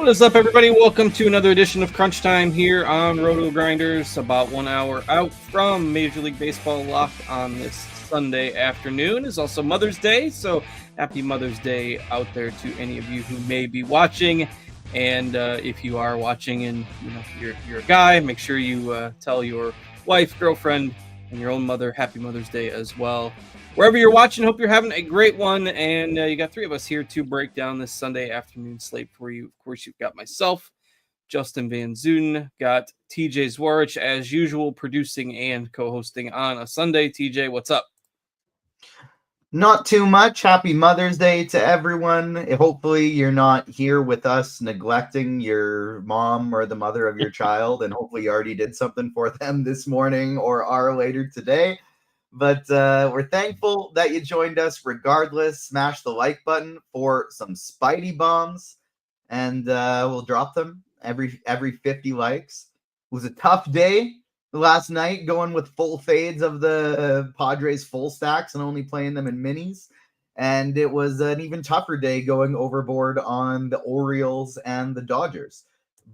What is up, everybody? Welcome to another edition of Crunch Time here on RotoGrinders, about 1 hour out from Major League Baseball lock on this Sunday afternoon. It's also Mother's Day, so happy Mother's Day out there to any of you who may be watching. And if you are watching and you're a guy, make sure you tell your wife, girlfriend, and your own mother happy Mother's Day as well. Wherever you're watching, hope you're having a great one. And you got three of us here to break down this Sunday afternoon slate for you. Of course, you've got myself, Justin Van Zuden, got TJ Zwarich, as usual, producing and co-hosting on a Sunday. TJ, what's up? Not too much. Happy Mother's Day to everyone. Hopefully you're not here with us neglecting your mom or the mother of your child, and hopefully you already did something for them this morning or are later today. But we're thankful that you joined us regardless. Smash the like button for some Spidey bombs, and we'll drop them every 50 likes. It was a tough day last night going with full fades of the Padres full stacks and only playing them in minis. And it was an even tougher day going overboard on the Orioles and the Dodgers.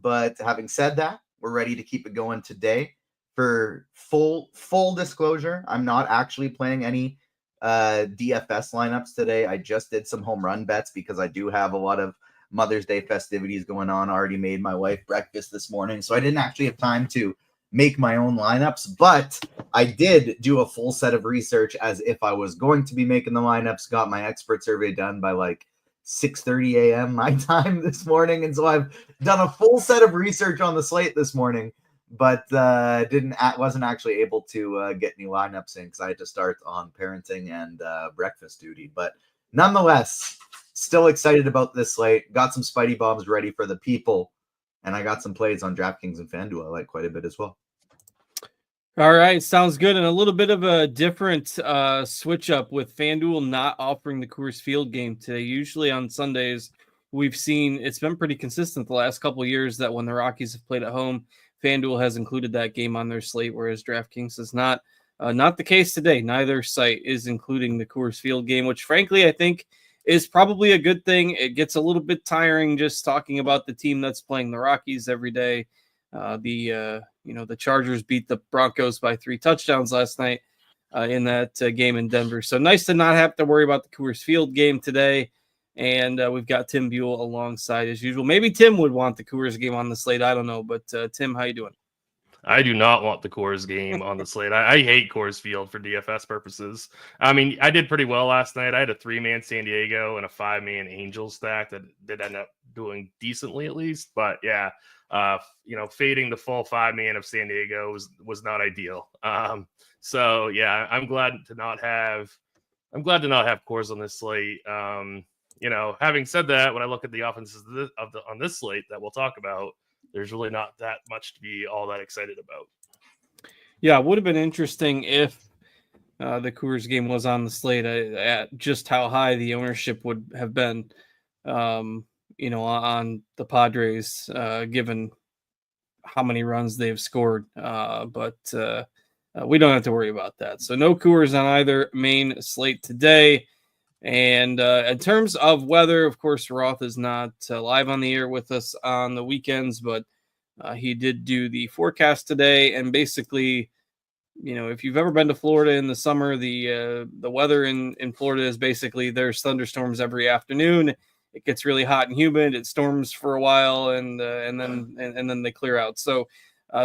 But having said that, we're ready to keep it going today. For full disclosure, I'm not actually playing any DFS lineups today. I just did some home run bets because I do have a lot of Mother's Day festivities going on. I already made my wife breakfast this morning, so I didn't actually have time to make my own lineups, but I did do a full set of research as if I was going to be making the lineups, got my expert survey done by like 6:30 a.m. my time this morning, and so I've done a full set of research on the slate this morning, but wasn't actually able to get any lineups in because I had to start on parenting and breakfast duty. But nonetheless, still excited about this slate. Got some Spidey bombs ready for the people, and I got some plays on DraftKings and FanDuel I like quite a bit as well. All right, sounds good. And a little bit of a different switch up with FanDuel not offering the Coors Field game today. Usually on Sundays, we've seen it's been pretty consistent the last couple of years that when the Rockies have played at home, FanDuel has included that game on their slate, whereas DraftKings is not. Not the case today. Neither site is including the Coors Field game, which frankly I think is probably a good thing. It gets a little bit tiring just talking about the team that's playing the Rockies every day. The Chargers beat the Broncos by 3 touchdowns last night in that game in Denver. So nice to not have to worry about the Coors Field game today. And we've got Tim Buell alongside as usual. Maybe Tim would want the Coors game on the slate. I don't know. But Tim, how you doing? I do not want the Coors game on the slate. I hate Coors Field for DFS purposes. I mean, I did pretty well last night. I had a 3-man San Diego and a 5-man Angels stack that did end up doing decently at least. But yeah, fading the full 5-man of San Diego was not ideal. So yeah, I'm glad to not have Coors on this slate. Having said that, when I look at the offenses on this slate that we'll talk about, there's really not that much to be all that excited about. Yeah, it would have been interesting if the Coors game was on the slate at just how high the ownership would have been, on the Padres, given how many runs they've scored. But we don't have to worry about that. So no Coors on either main slate today. And in terms of weather, of course, Roth is not live on the air with us on the weekends, but he did do the forecast today. And basically, if you've ever been to Florida in the summer, the weather in Florida is basically there's thunderstorms every afternoon. It gets really hot and humid. It storms for a while, and then they clear out. So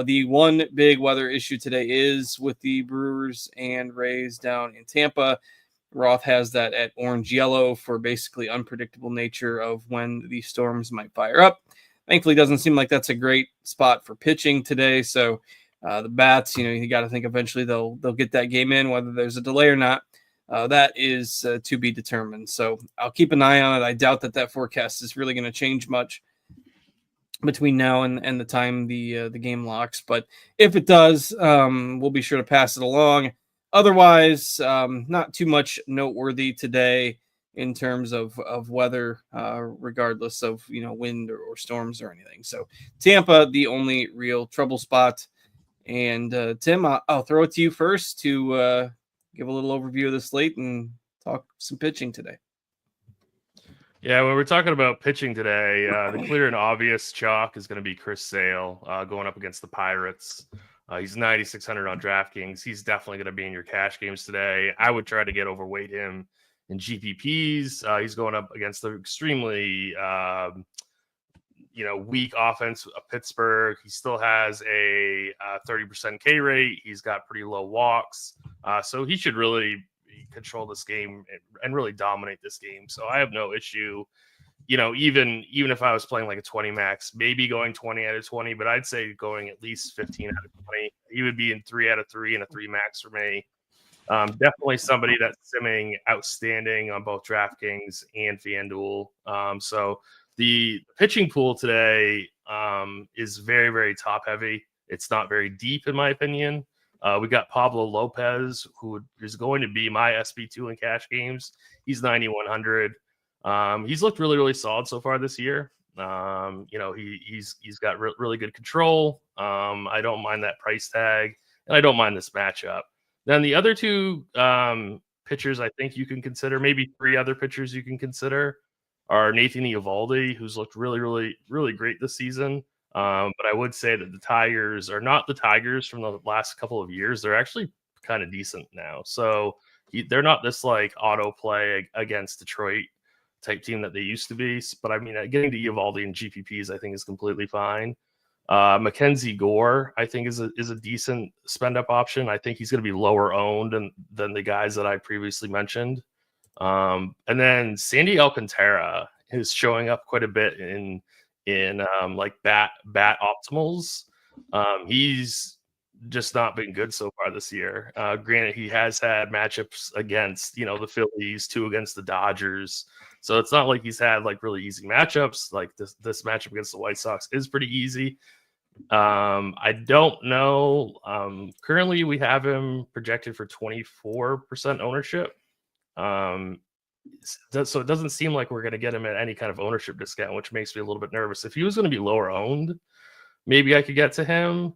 the one big weather issue today is with the Brewers and Rays down in Tampa. Roth has that at orange yellow for basically unpredictable nature of when the storms might fire up. Thankfully, it doesn't seem like that's a great spot for pitching today. So the bats, you got to think eventually they'll get that game in, whether there's a delay or not. That is to be determined. So I'll keep an eye on it. I doubt that forecast is really going to change much between now and the time the game locks. But if it does, we'll be sure to pass it along. Otherwise, not too much noteworthy today in terms of weather, regardless of, wind or storms or anything. So Tampa, the only real trouble spot. And Tim, I'll throw it to you first to give a little overview of the slate and talk some pitching today. Yeah, when we're talking about pitching today, the clear and obvious chalk is going to be Chris Sale going up against the Pirates. He's 9,600 on DraftKings. He's definitely going to be in your cash games today. I would try to get overweight him in GPPs. He's going up against the extremely weak offense of Pittsburgh. He still has a 30% K rate. He's got pretty low walks. So he should really control this game and really dominate this game. So I have no issue, even if I was playing like a 20 max, maybe going 20 out of 20, but I'd say going at least 15 out of 20. He would be in 3 out of 3 and a 3 max for me. Definitely somebody that's simming outstanding on both DraftKings and FanDuel. So the pitching pool today is very, very top heavy. It's not very deep, in my opinion. We got Pablo Lopez, who is going to be my SB2 in cash games. He's 9,100. He's looked really, really solid so far this year. He's got really good control. I don't mind that price tag, and I don't mind this matchup. Then the other two pitchers I think you can consider, maybe 3 other pitchers you can consider, are Nathan Eovaldi, who's looked really, really, really great this season. But I would say that the Tigers are not the Tigers from the last couple of years. They're actually kind of decent now. So they're not this like auto play against Detroit type team that they used to be. But I mean, getting to Eovaldi and GPPs, I think, is completely fine. Mackenzie Gore, I think, is a decent spend up option. I think he's going to be lower owned than the guys that I previously mentioned. And then Sandy Alcantara is showing up quite a bit in like bat optimals. He's just not been good so far this year. Granted, he has had matchups against the Phillies, 2 against the Dodgers, so it's not like he's had like really easy matchups. Like this matchup against the White Sox is pretty easy. I don't know. Currently, we have him projected for 24% ownership. So it doesn't seem like we're going to get him at any kind of ownership discount, which makes me a little bit nervous. If he was going to be lower owned, maybe I could get to him.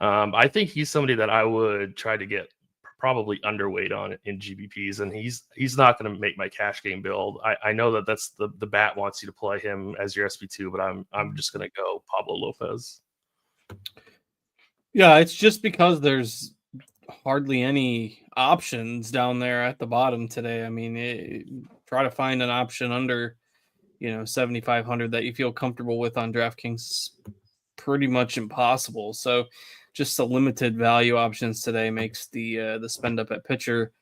I think he's somebody that I would try to get probably underweight on in GBPs, and he's not going to make my cash game build. I know that that's the bat wants you to play him as your SB2, but I'm just going to go Pablo Lopez. Yeah, it's just because there's hardly any options down there at the bottom today. I mean, try to find an option under 7,500 that you feel comfortable with on DraftKings is pretty much impossible. So just the limited value options today makes the spend up at pitcher.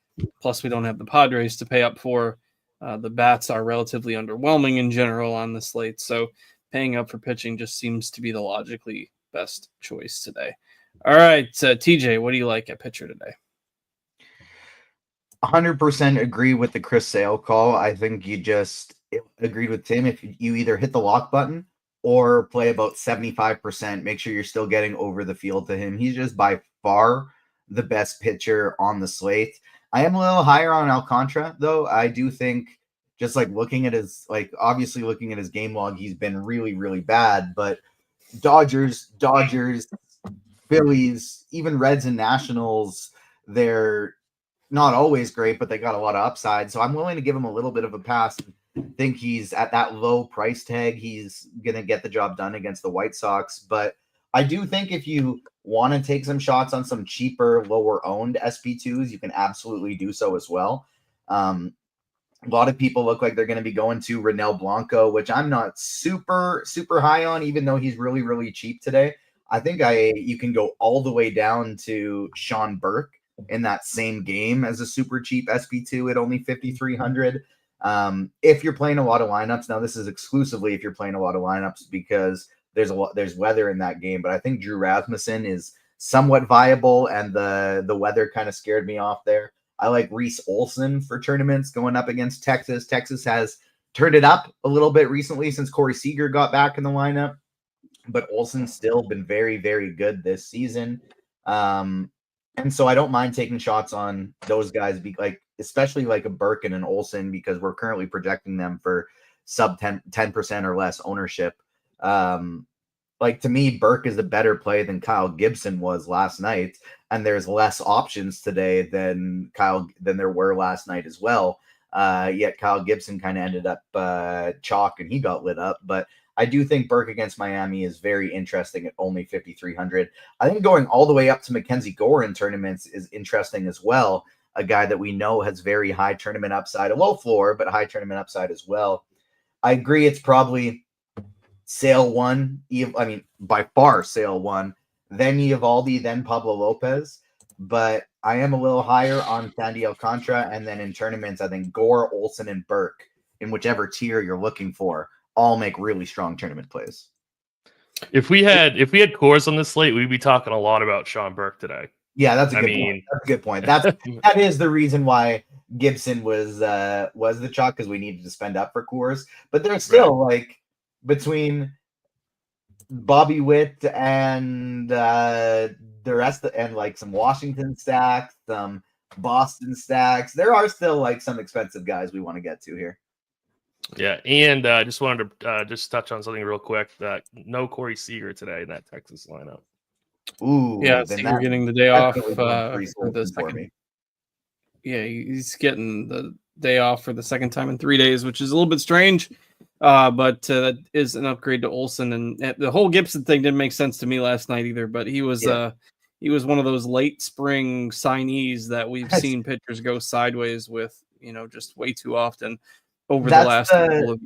Plus, we don't have the Padres to pay up for. The bats are relatively underwhelming in general on the slate, so paying up for pitching just seems to be the logically best choice today. All right, TJ, what do you like at pitcher today? 100% agree with the Chris Sale call. I think you just agreed with Tim. If you either hit the lock button or play about 75%, make sure you're still getting over the field to him. He's just by far the best pitcher on the slate. I am a little higher on Alcantara, though. I do think just like looking at his game log, he's been really, really bad. But Dodgers, Phillies, even Reds and Nationals, they're not always great, but they got a lot of upside. So I'm willing to give him a little bit of a pass. I think he's at that low price tag. He's going to get the job done against the White Sox. But I do think if you want to take some shots on some cheaper, lower owned SP2s, you can absolutely do so as well. A lot of people look like they're going to be going to Ronel Blanco, which I'm not super, super high on, even though he's really, really cheap today. I think you can go all the way down to Sean Burke in that same game as a super cheap SP2 at only 5,300. If you're playing a lot of lineups, now this is exclusively if you're playing a lot of lineups because there's weather in that game, but I think Drew Rasmussen is somewhat viable, and the weather kind of scared me off there. I like Reese Olson for tournaments going up against Texas. Texas has turned it up a little bit recently since Corey Seager got back in the lineup, but Olson's still been very, very good this season. And so I don't mind taking shots on those guys, especially like a Burke and an Olson, because we're currently projecting them for sub 10% or less ownership. Like to me, Burke is a better play than Kyle Gibson was last night, and there's less options today than there were last night as well. Yet Kyle Gibson kind of ended up chalk and he got lit up. But I do think Burke against Miami is very interesting at only 5,300. I think going all the way up to Mackenzie Gore in tournaments is interesting as well. A guy that we know has very high tournament upside, a low floor, but high tournament upside as well. I agree. It's probably Sale 1. I mean, by far Sale 1, then Eovaldi, then Pablo Lopez. But I am a little higher on Sandy Alcantara. And then in tournaments, I think Gore, Olsen, and Burke, in whichever tier you're looking for, all make really strong tournament plays. If we had Coors on this slate, we'd be talking a lot about Sean Burke today. Yeah, that's a good point. That's a good point. That is the reason why Gibson was the chalk, because we needed to spend up for Coors. But there's still like between Bobby Witt and the rest and like some Washington stacks, some Boston stacks. There are still like some expensive guys we want to get to here. Yeah, and just wanted to just touch on something real quick. That no Corey Seager today in that Texas lineup. Ooh, yeah, Seager getting the day off for the second. Yeah, he's getting the day off for the second time in 3 days, which is a little bit strange. But that is an upgrade to Olsen, and the whole Gibson thing didn't make sense to me last night either. But he was one of those late spring signees that we've seen pitchers go sideways with, just way too often over the last couple of.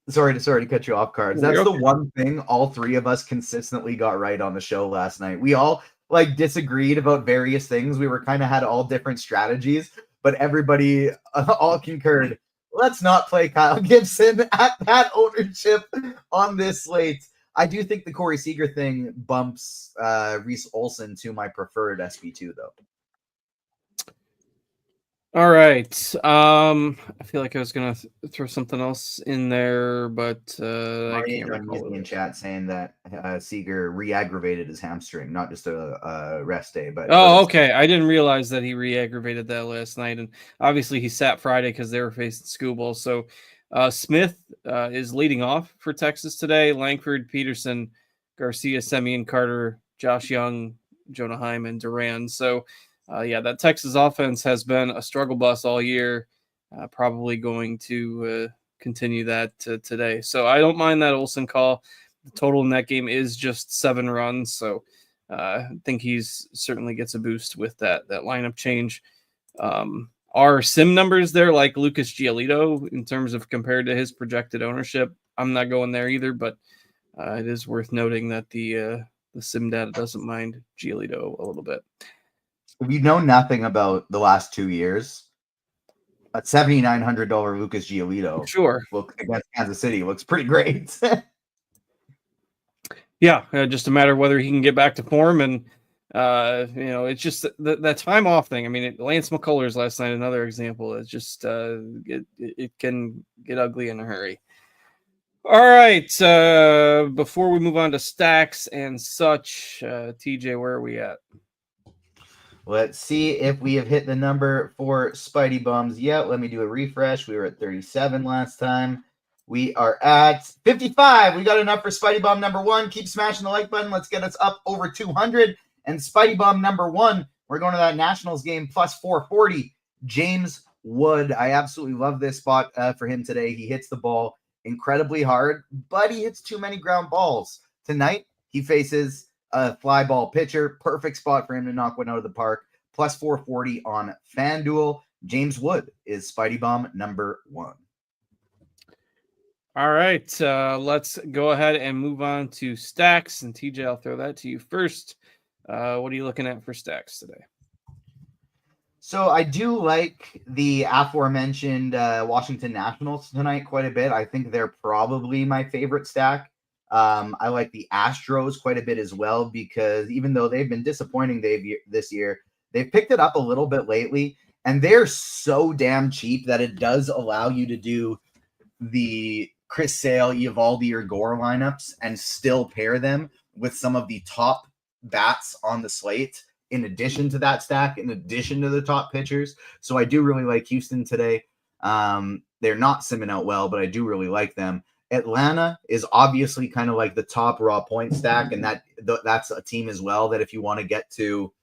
Sorry to cut you off, Cards. That's the one thing all three of us consistently got right on the show last night. We all like disagreed about various things. We were kind of had all different strategies, but everybody all concurred. Let's not play Kyle Gibson at that ownership on this slate. I do think the Corey Seager thing bumps Reese Olsen to my preferred SP2 though. All right. I feel like I was gonna throw something else in there, but I can't recall in chat saying that Seager re-aggravated his hamstring, not just a rest day. But okay, I didn't realize that he re-aggravated that last night, and obviously he sat Friday because they were facing Skubal. So Smith is leading off for Texas today. Langford, Peterson, Garcia, Semien, Carter, Josh Young, Jonah Hyman, Duran. So. That Texas offense has been a struggle bus all year, probably going to continue that today. So I don't mind that Olsen call. The total in that game is just 7 runs, so I think he's certainly gets a boost with that lineup change. Our sim numbers there, like Lucas Giolito, in terms of compared to his projected ownership, I'm not going there either, but it is worth noting that the sim data doesn't mind Giolito a little bit. If you know nothing about the last 2 years, a $7,900 Lucas Giolito against Kansas City looks pretty great. Just a matter of whether he can get back to form, and it's just that time off thing. I mean, Lance McCullers last night, another example. It's just it can get ugly in a hurry. All right, before we move on to stacks and such, TJ, where are we at? Let's see if we have hit the number for Spidey Bums yet. Let me do a refresh. We were at 37 last time. We are at 55. We got enough for Spidey Bum number 1. Keep smashing the like button. Let's get us up over 200. And Spidey Bum number 1, we're going to that Nationals game plus 440. James Wood. I absolutely love this spot for him today. He hits the ball incredibly hard, but he hits too many ground balls. Tonight, he faces a fly ball pitcher. Perfect spot for him to knock one out of the park. Plus 440 on FanDuel. James Wood is Spidey Bomb number 1. All right, let's go ahead and move on to stacks. And TJ, I'll throw that to you first. What are you looking at for stacks today? So I do like the aforementioned Washington Nationals tonight quite a bit. I think they're probably my favorite stack. I like the Astros quite a bit as well, because even though they've been disappointing this year, they've picked it up a little bit lately, and they're so damn cheap that it does allow you to do the Chris Sale, Eovaldi, or Gore lineups and still pair them with some of the top bats on the slate in addition to that stack, in addition to the top pitchers. So I do really like Houston today. They're not simming out well, but I do really like them. Atlanta is obviously kind of like the top raw point stack, and that's a team as well that if you want to get to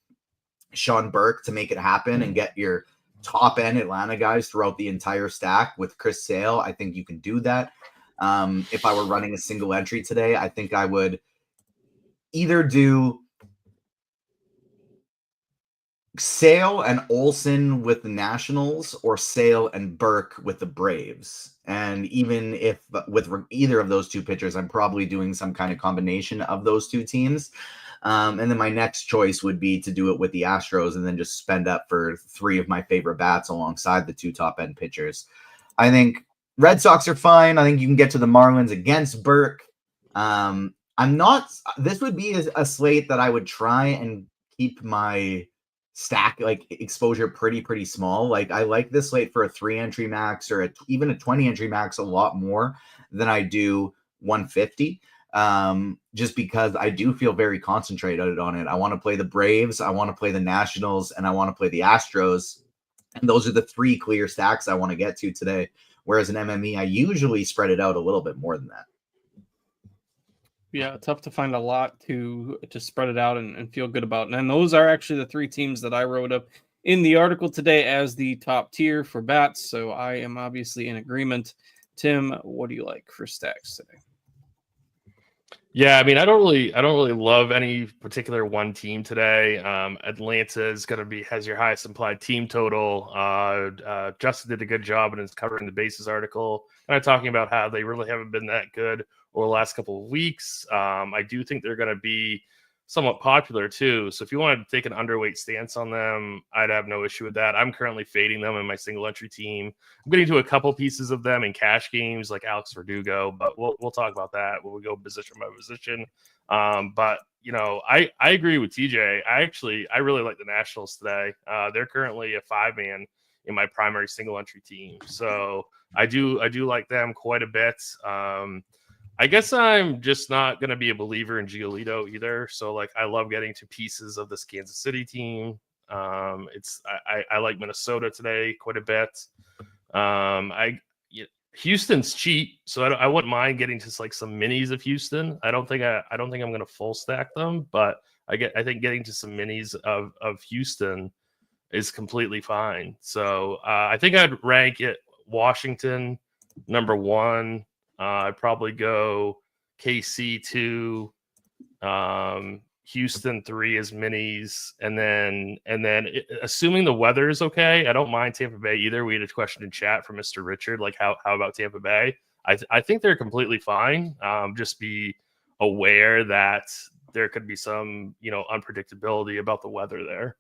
Sean Burke to make it happen and get your top end Atlanta guys throughout the entire stack with Chris Sale. I think you can do that. If I were running a single entry today, I think I would either do Sale and Olsen with the Nationals or Sale and Burke with the Braves. And even if with either of those two pitchers, I'm probably doing some kind of combination of those two teams. And then my next choice would be to do it with the Astros and then just spend up for 3 of my favorite bats alongside the 2 top end pitchers. I think Red Sox are fine. I think you can get to the Marlins against Burke. This would be a slate that I would try and keep my stack like exposure pretty small. Like I like this slate for a 3 entry max or even a 20 entry max a lot more than I do 150. Just because I do feel very concentrated on it. I want to play the Braves, I want to play the Nationals, and I want to play the Astros. And those are the 3 clear stacks I want to get to today. Whereas in MME, I usually spread it out a little bit more than that. Yeah, tough to find a lot to spread it out and feel good about. And those are actually the 3 teams that I wrote up in the article today as the top tier for bats. So I am obviously in agreement. Tim, what do you like for stacks today? Yeah, I mean, I don't really love any particular one team today. Atlanta is going to has your highest implied team total. Justin did a good job in his covering the bases article, kind of talking about how they really haven't been that good over the last couple of weeks. I do think they're going to be somewhat popular too. So if you wanted to take an underweight stance on them, I'd have no issue with that. I'm currently fading them in my single entry team. I'm getting to a couple pieces of them in cash games like Alex Verdugo, but we'll talk about that when we go position by position. But you know, I agree with TJ. I really like the Nationals today. They're currently a 5-man in my primary single entry team. So I do like them quite a bit. I guess I'm just not going to be a believer in Giolito either. So like, I love getting to pieces of this Kansas City team. I like Minnesota today quite a bit. Houston's cheap, so I wouldn't mind getting to like some minis of Houston. I don't think I'm going to full stack them, but I think getting to some minis of Houston is completely fine. So I think I'd rank it Washington number 1. I'd probably go KC 2, Houston 3 as minis, and then assuming the weather is okay, I don't mind Tampa Bay either. We had a question in chat from Mr. Richard, like how about Tampa Bay? I think they're completely fine. Just be aware that there could be some unpredictability about the weather there.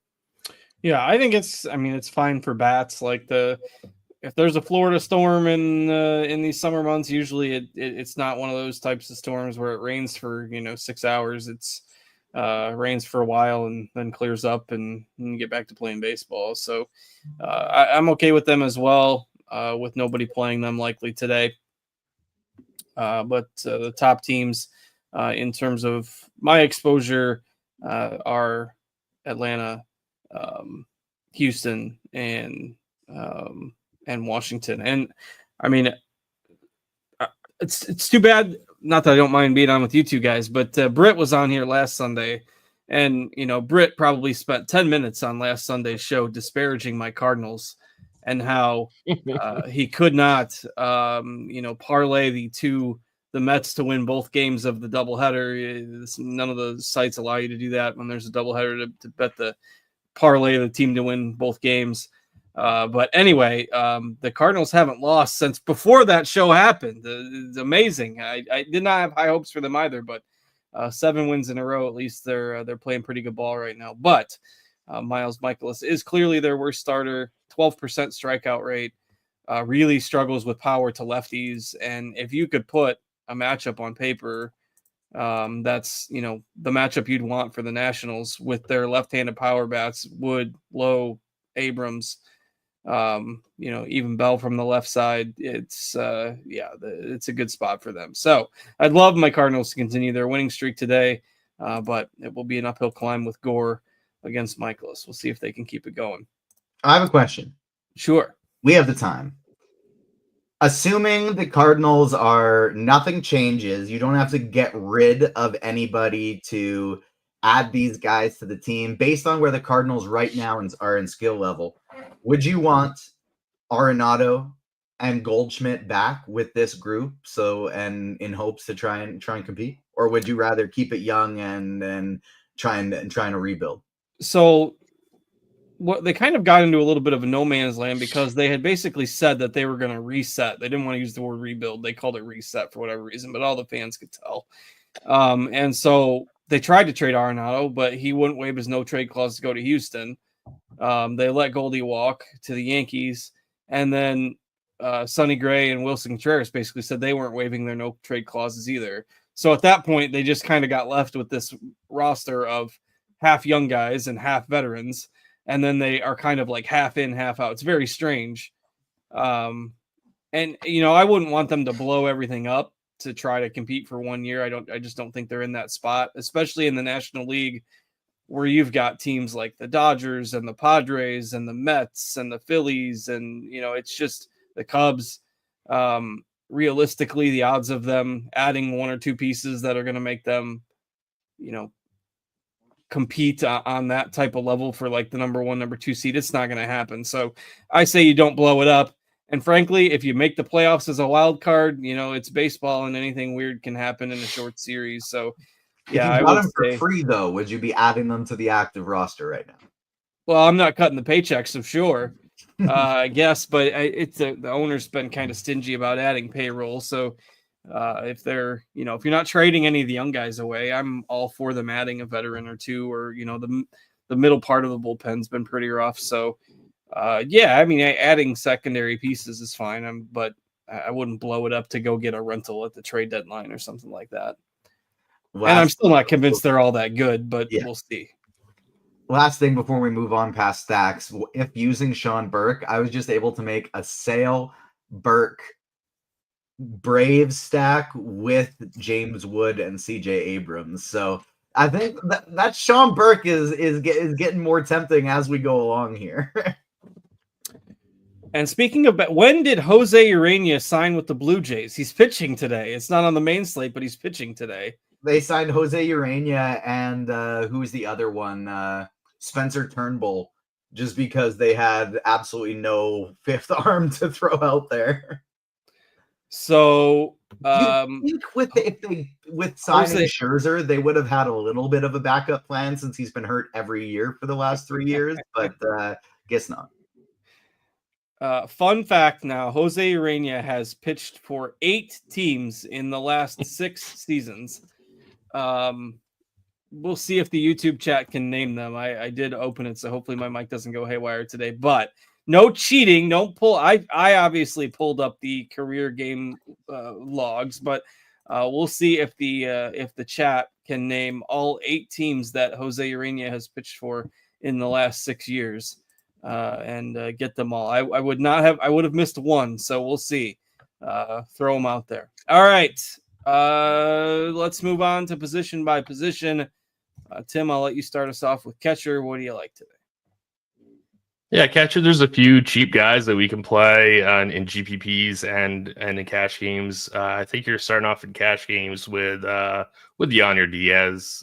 Yeah, I think it's fine for bats. Like if there's a Florida storm in these summer months, usually it's not one of those types of storms where it rains for 6 hours. It's rains for a while and then clears up and you get back to playing baseball. So I'm okay with them as well, with nobody playing them likely today. But the top teams in terms of my exposure are Atlanta, Houston, and Washington. And I mean, it's too bad. Not that I don't mind being on with you two guys, but Britt was on here last Sunday, and Britt probably spent 10 minutes on last Sunday's show disparaging my Cardinals and how he could not, parlay the Mets to win both games of the doubleheader. None of the sites allow you to do that when there's a doubleheader to bet the parlay the team to win both games. But anyway, the Cardinals haven't lost since before that show happened. It's amazing. I did not have high hopes for them either, but 7 wins in a row. At least they're playing pretty good ball right now. But Miles Mikolas is clearly their worst starter. 12% strikeout rate. Really struggles with power to lefties. And if you could put a matchup on paper, that's the matchup you'd want for the Nationals with their left-handed power bats, Wood, Lowe, Abrams. Even Bell from the left side. It's it's a good spot for them. So I'd love my Cardinals to continue their winning streak today, but it will be an uphill climb with Gore against Mikolas. We'll see if they can keep it going. I have a question. Sure. We have the time. Assuming the Cardinals nothing changes, you don't have to get rid of anybody to add these guys to the team based on where the Cardinals right now are in skill level, would you want Arenado and Goldschmidt back with this group? So, and in hopes to try and compete, or would you rather keep it young and trying to rebuild? So what they kind of got into a little bit of a no man's land because they had basically said that they were going to reset. They didn't want to use the word rebuild. They called it reset for whatever reason, but all the fans could tell. And so they tried to trade Arenado, but he wouldn't waive his no trade clause to go to Houston. They let Goldie walk to the Yankees, and then Sonny Gray and Wilson Contreras basically said they weren't waiving their no trade clauses either. So at that point, they just kind of got left with this roster of half young guys and half veterans, and then they are kind of like half in, half out. It's very strange. And I wouldn't want them to blow everything up to try to compete for 1 year. I just don't think they're in that spot, especially in the National League where you've got teams like the Dodgers and the Padres and the Mets and the Phillies. And, it's just the Cubs. Realistically, the odds of them adding one or two pieces that are going to make them, compete on that type of level for like the number 1, number 2 seed, it's not going to happen. So I say you don't blow it up. And frankly, if you make the playoffs as a wild card, it's baseball and anything weird can happen in a short series. So yeah, if you got them for free though, would you be adding them to the active roster right now? Well, I'm not cutting the paychecks, so sure. I guess, but it's the owner's been kind of stingy about adding payroll. So if they're, if you're not trading any of the young guys away, I'm all for them adding a veteran or two, or, the middle part of the bullpen's been pretty rough. So, adding secondary pieces is fine. But I wouldn't blow it up to go get a rental at the trade deadline or something like that. And I'm still not convinced they're all that good, but we'll see. Last thing before we move on past stacks, if using Sean Burke, I was just able to make a Sale Burke Braves stack with James Wood and CJ Abrams. So I think that Sean Burke is getting more tempting as we go along here. And speaking of, when did Jose Urena sign with the Blue Jays? He's pitching today. It's not on the main slate, but he's pitching today. They signed Jose Urena and who's the other one? Spencer Turnbull, just because they had absolutely no fifth arm to throw out there. So with signing Scherzer, they would have had a little bit of a backup plan since he's been hurt every year for the last 3 years, but guess not. Fun fact now, Jose Urena has pitched for 8 teams in the last 6 seasons. We'll see if the YouTube chat can name them. I did open it, so hopefully my mic doesn't go haywire today. But no cheating, don't pull. I obviously pulled up the career game logs, but we'll see if the chat can name all 8 teams that Jose Urena has pitched for in the last 6 years. And get them all. I would have missed one, so we'll see. Throw them out there. All right. Let's move on to position by position. Tim, I'll let you start us off with catcher. What do you like today? Yeah, catcher, there's a few cheap guys that we can play in GPPs and in cash games. I think you're starting off in cash games with Yonder Diaz.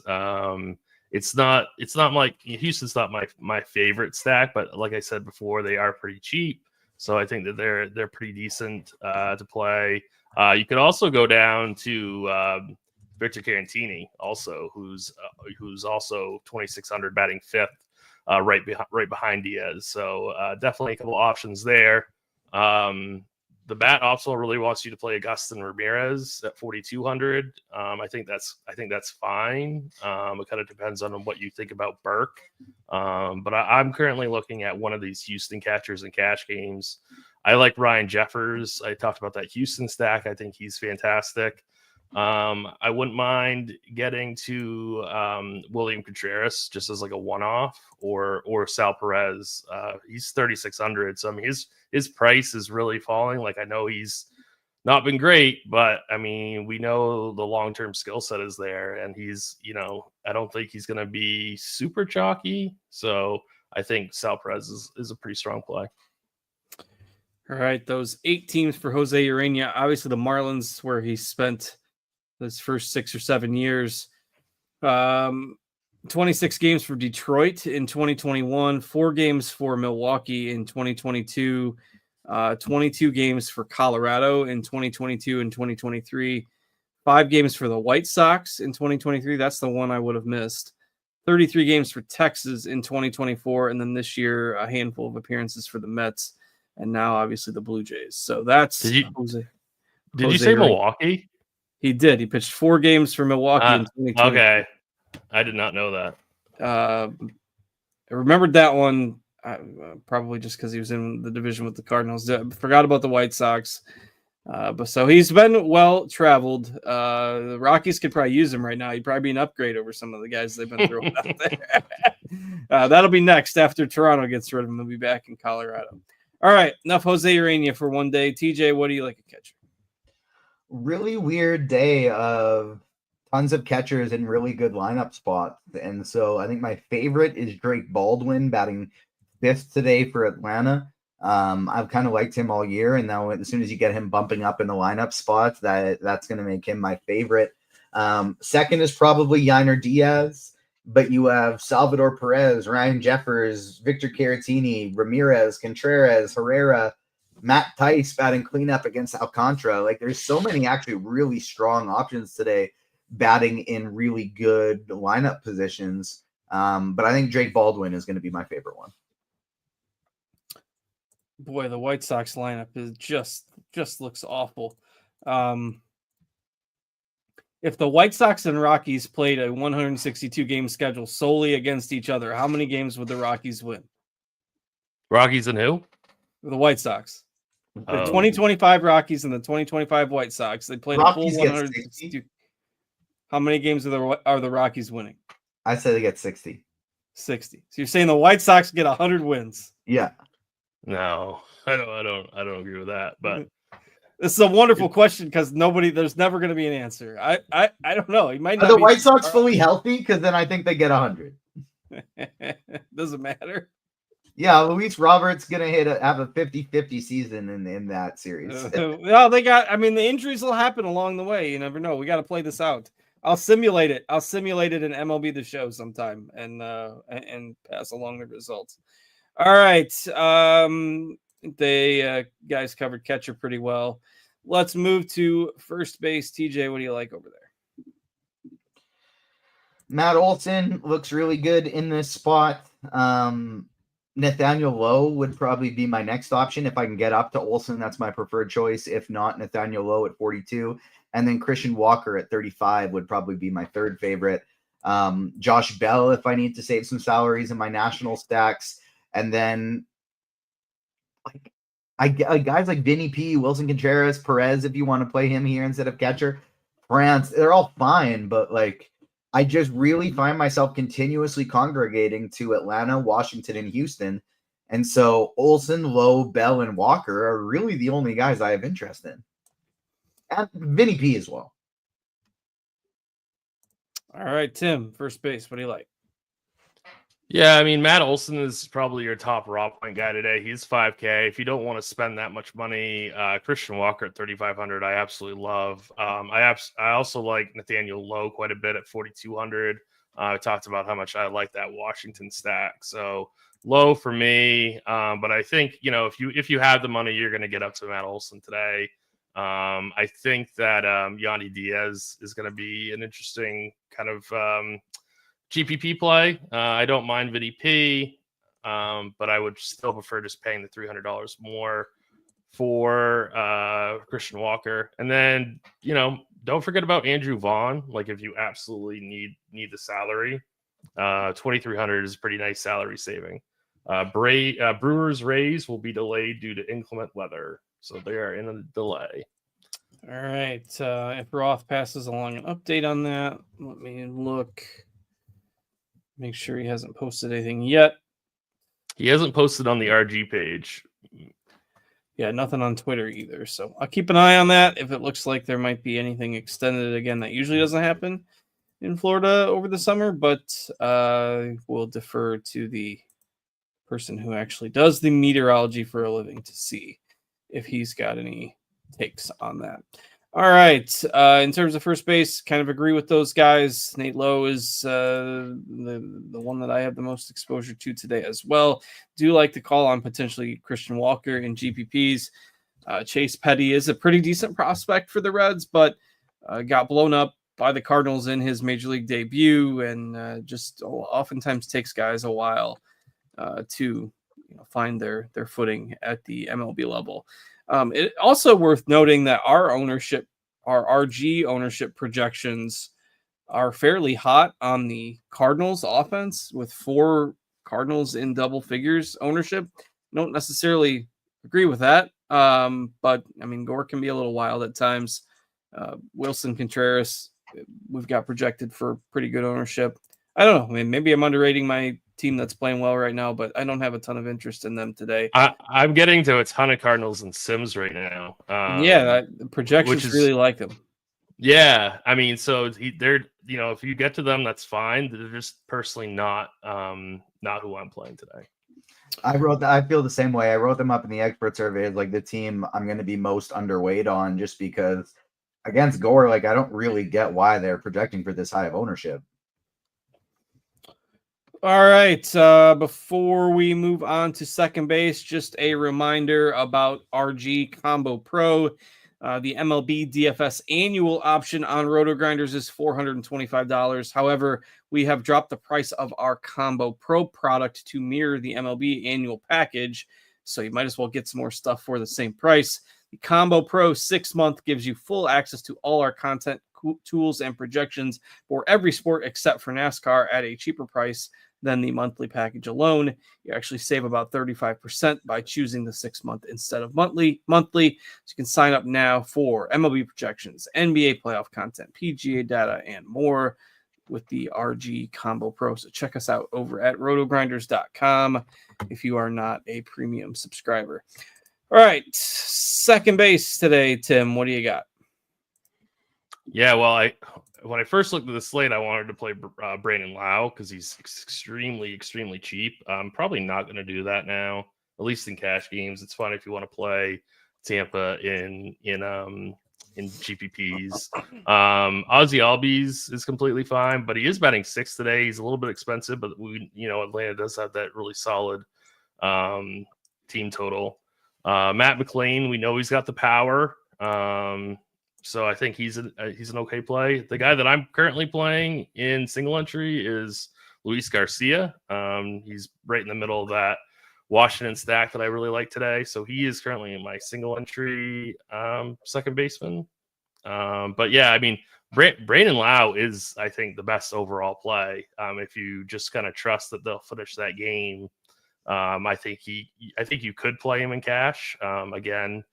It's not like Houston's not my favorite stack, but like I said before, they are pretty cheap. So I think that they're pretty decent to play. You could also go down to Victor Cantini, also, who's also 2,600 batting 5th, right behind Diaz. So definitely a couple options there. The bat also really wants you to play Agustin Ramirez at 4,200. I think that's fine. It kind of depends on what you think about Burke. But I'm currently looking at one of these Houston catchers in cash games. I like Ryan Jeffers. I talked about that Houston stack. I think he's fantastic. I wouldn't mind getting to William Contreras just as like a one-off, or Sal Perez. He's 3,600. So I mean his price is really falling. Like, I know he's not been great, but I mean, we know the long-term skill set is there, and he's, I don't think he's going to be super chalky. So I think Sal Perez is a pretty strong play. All right. Those 8 teams for Jose Urena, obviously the Marlins, where he spent his first 6 or 7 years. 26 games for Detroit in 2021, 4 games for Milwaukee in 2022, 22 games for Colorado in 2022 and 2023, 5 games for the White Sox in 2023. That's the one I would have missed. 33 games for Texas in 2024, and then this year a handful of appearances for the Mets, and now obviously the Blue Jays. So that's Did you Jose say Urena. Milwaukee? He did. He pitched 4 games for Milwaukee in 2020. Okay, I did not know that. I remembered that one probably just because he was in the division with the Cardinals. Forgot about the White Sox. But so he's been well traveled. The Rockies could probably use him right now. He'd probably be an upgrade over some of the guys they've been throwing out there. That'll be next after Toronto gets rid of him. He'll be back in Colorado. All right, enough Jose Urena for one day. TJ, what do you like a catcher? Really weird day of tons of catchers in really good lineup spots. And so I think my favorite is Drake Baldwin batting 5th today for Atlanta. I've kind of liked him all year, and now as soon as you get him bumping up in the lineup spots, that's going to make him my favorite. Second is probably Yainer Diaz, but you have Salvador Perez, Ryan Jeffers, Victor Caratini, Ramirez, Contreras, Herrera, Matt Tice batting cleanup against Alcantara. Like, there's so many actually really strong options today batting in really good lineup positions. But I think Drake Baldwin is going to be my favorite one. Boy, the White Sox lineup is just looks awful. If the White Sox and Rockies played a 162 game schedule solely against each other, how many games would the Rockies win? Rockies and who? The White Sox. The 2025 Rockies and the 2025 White Sox. They played Rockies a full 162. How many games are the Rockies winning? I say they get 60. 60. So you're saying the White Sox get 100 wins? Yeah. No, I don't agree with that. But this is a wonderful question because there's never going to be an answer. I don't know. He might not. Are the White Sox fully healthy? Because then I think they get 100. Doesn't matter. Yeah, Luis Roberts gonna have a 50-50 season in that series. Well, the injuries will happen along the way. You never know. We got to play this out. I'll simulate it. I'll simulate it in MLB The Show sometime and pass along the results. All right. They guys covered catcher pretty well. Let's move to first base. TJ, what do you like over there? Matt Olson looks really good in this spot. Nathaniel Lowe would probably be my next option if I can get up to Olson. That's my preferred choice. If not, Nathaniel Lowe at 42. And then Christian Walker at 35 would probably be my third favorite. Josh Bell if I need to save some salaries in my national stacks. And then guys like Vinny P, Wilson Contreras, Perez, if you want to play him here instead of catcher. France, they're all fine, but I just really find myself continuously congregating to Atlanta, Washington, and Houston. And so Olson, Lowe, Bell, and Walker are really the only guys I have interest in. And Vinny P as well. All right, Tim, first base. What do you like? Yeah, I mean, Matt Olson is probably your top raw point guy today. He's 5K. If you don't want to spend that much money, Christian Walker at 3,500, I absolutely love. I also like Nathaniel Lowe quite a bit at 4,200. I talked about how much I like that Washington stack. So Lowe for me. But I think, if you have the money, you're going to get up to Matt Olson today. I think that Yandy Diaz is going to be an interesting kind of GPP play. I don't mind Vinny P, but I would still prefer just paying the $300 more for Christian Walker. And then, don't forget about Andrew Vaughn. Like, if you absolutely need the salary, 2,300 is a pretty nice salary saving. Brewers Rays will be delayed due to inclement weather, so they are in a delay. All right. If Roth passes along an update on that, let me look. Make sure he hasn't posted anything yet. He hasn't posted on the RG page. Yeah, nothing on Twitter either. So I'll keep an eye on that. If it looks like there might be anything extended again, that usually doesn't happen in Florida over the summer, but we'll defer to the person who actually does the meteorology for a living to see if he's got any takes on that. All right. In terms of first base, kind of agree with those guys. Nate Lowe is the one that I have the most exposure to today as well. Do like to call on potentially Christian Walker in GPPs. Chase Petty is a pretty decent prospect for the Reds, but got blown up by the Cardinals in his major league debut, and just oftentimes takes guys a while to find their footing at the MLB level. It also worth noting that our RG ownership projections are fairly hot on the Cardinals offense, with 4 Cardinals in double figures ownership. Don't necessarily agree with that. But I mean, Gore can be a little wild at times. Wilson Contreras, we've got projected for pretty good ownership. I don't know. I mean, maybe I'm underrating my team that's playing well right now, but I don't have a ton of interest in them today. I'm getting to a ton of Cardinals and Sims right now. The projections really like them. Yeah, I mean, so they're if you get to them, that's fine. They're just personally not who I'm playing today. I feel the same way. I wrote them up in the expert survey as like the team I'm going to be most underweight on, just because against Gore, like I don't really get why they're projecting for this high of ownership. All right. Before we move on to second base, just a reminder about RG Combo Pro. The MLB DFS annual option on RotoGrinders is $425. However, we have dropped the price of our Combo Pro product to mirror the MLB annual package, so you might as well get some more stuff for the same price. The Combo Pro 6-month gives you full access to all our content, tools, and projections for every sport except for NASCAR at a cheaper price than the monthly package alone. You actually save about 35% by choosing the 6-month instead of monthly. So you can sign up now for MLB projections, NBA playoff content, PGA data, and more with the RG Combo Pro. So check us out over at rotogrinders.com if you are not a premium subscriber. All right, second base today, Tim. What do you got? Yeah, well, when I first looked at the slate, I wanted to play Brandon Lau because he's extremely, extremely cheap. I'm probably not going to do that now, at least in cash games. It's fine if you want to play Tampa in GPPs. Ozzy Albies is completely fine, but he is batting 6th today. He's a little bit expensive, but Atlanta does have that really solid team total. Matt McLean, we know he's got the power. So I think he's an okay play. The guy that I'm currently playing in single entry is Luis Garcia. He's right in the middle of that Washington stack that I really like today. So he is currently in my single entry second baseman. But yeah, I mean, Brandon Lau is, I think, the best overall play. If you just kind of trust that they'll finish that game, I think you could play him in cash. Again,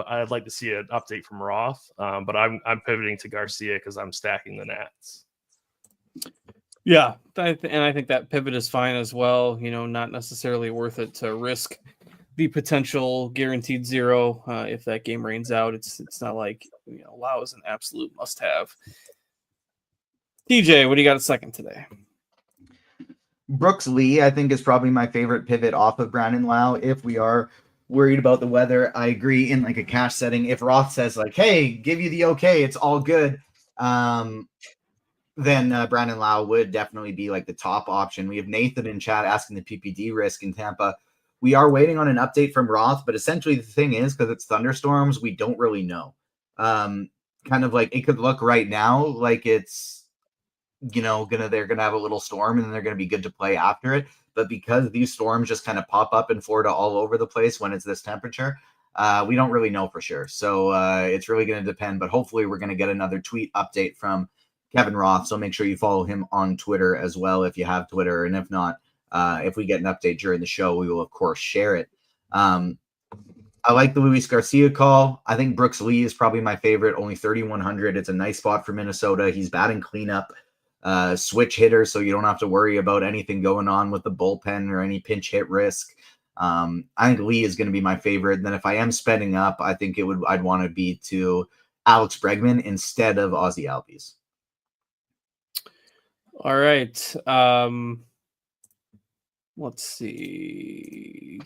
I'd like to see an update from Roth, but I'm pivoting to Garcia because I'm stacking the Nats. Yeah, and I think that pivot is fine as well. Not necessarily worth it to risk the potential guaranteed 0 if that game rains out. It's not like Lau is an absolute must-have. TJ, what do you got at second today? Brooks Lee, I think, is probably my favorite pivot off of Brandon Lau. If we are worried about the weather, I agree in like a cash setting. If Roth says like, hey, give you the okay, it's all good, then Brandon Lau would definitely be like the top option. We have Nathan in chat asking the PPD risk in Tampa. We are waiting on an update from Roth, but essentially the thing is, because it's thunderstorms, we don't really know. Kind of like it could look right now like it's they're gonna have a little storm and then they're gonna be good to play after it. But because these storms just kind of pop up in Florida all over the place when it's this temperature, we don't really know for sure. So it's really going to depend. But hopefully we're going to get another tweet update from Kevin Roth. So make sure you follow him on Twitter as well if you have Twitter. And if not, if we get an update during the show, we will, of course, share it. I like the Luis Garcia call. I think Brooks Lee is probably my favorite, only 3,100. It's a nice spot for Minnesota. He's batting cleanup. Switch hitter, so you don't have to worry about anything going on with the bullpen or any pinch hit risk. I think Lee is going to be my favorite. And then if I am spending up, I think I'd want to be to Alex Bregman instead of Ozzy Albies. All right. let's see.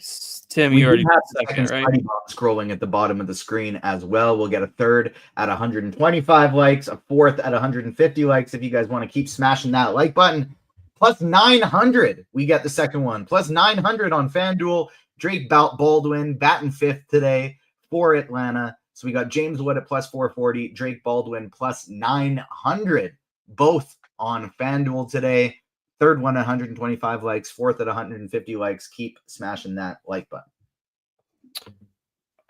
Tim, We you do already have got the second, second right? Spidey bomb scrolling at the bottom of the screen as well. We'll get a third at 125 likes, a fourth at 150 likes. If you guys want to keep smashing that like button, plus 900. We get the second one, plus 900 on FanDuel. Drake Baldwin batting fifth today for Atlanta. So we got James Wood at plus 440, Drake Baldwin plus 900, both on FanDuel today. Third one at 125 likes, fourth at 150 likes. Keep smashing that like button.